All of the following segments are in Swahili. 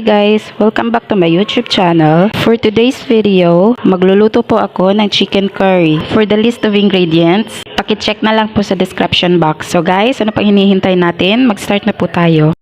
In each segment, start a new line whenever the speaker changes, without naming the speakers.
guys! Welcome back to my YouTube channel. For today's video, magluluto po ako ng chicken curry. For the list of ingredients, paki-check na lang po sa description box. So guys, ano pang hinihintay natin? Mag-start na po tayo.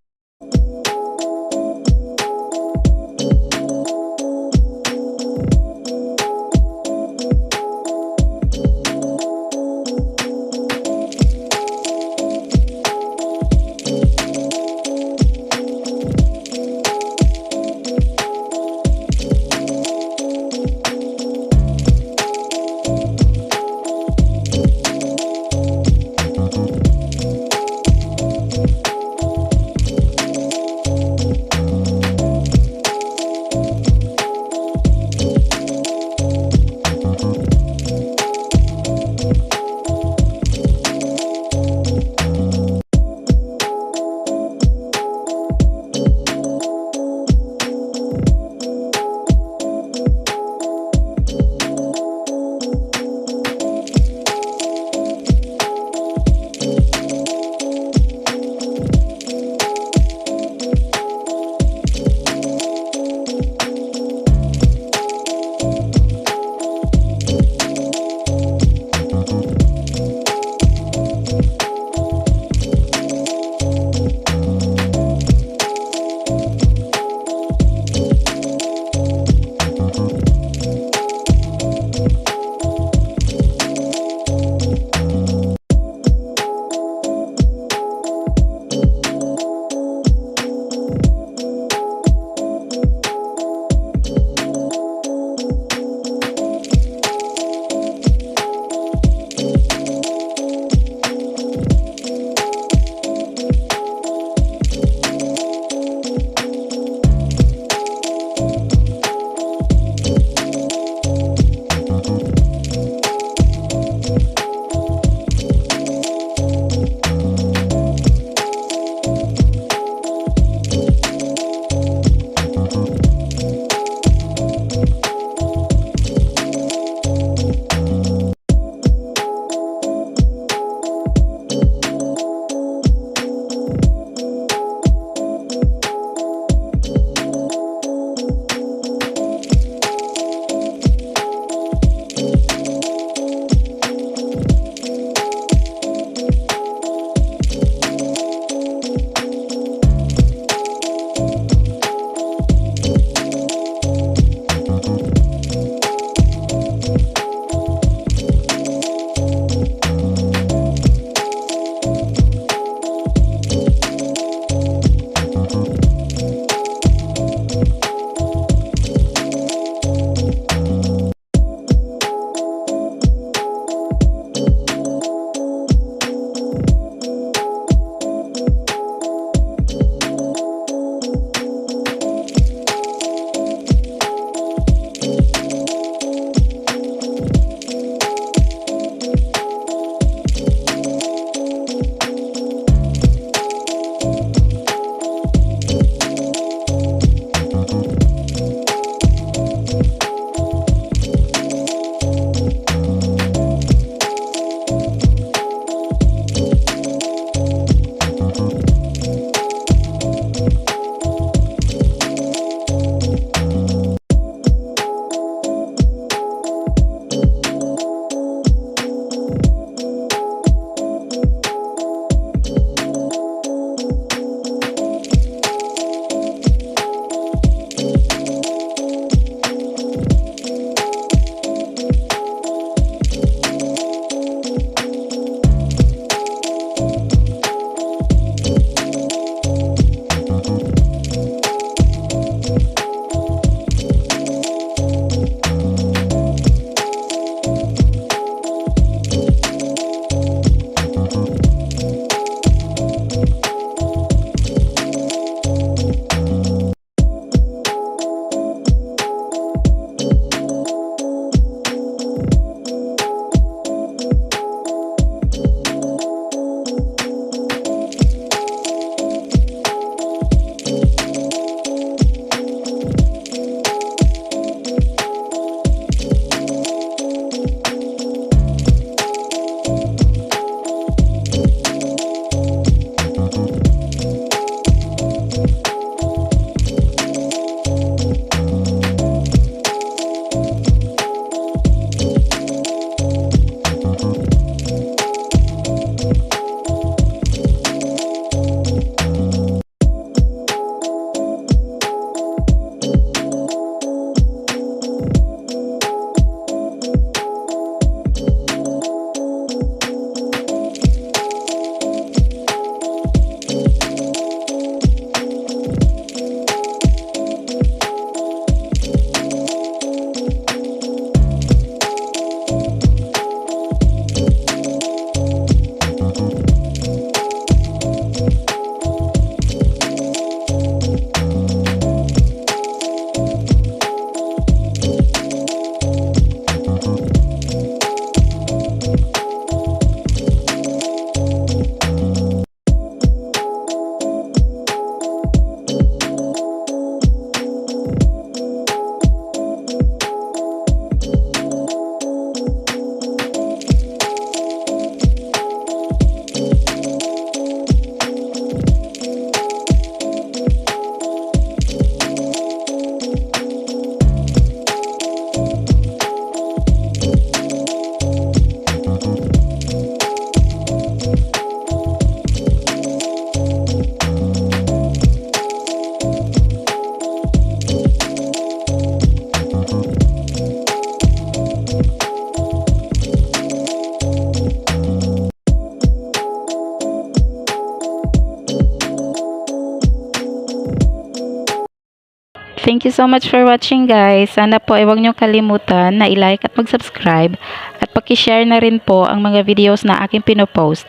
Thank you so much for watching guys. Sana po ay huwag nyo kalimutan na i-like at mag-subscribe at paki-share na rin po ang mga videos na aking pinopost.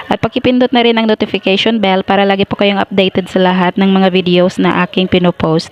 At paki-pindot na rin ang notification bell para lagi po kayong updated sa lahat ng mga videos na aking pinopost.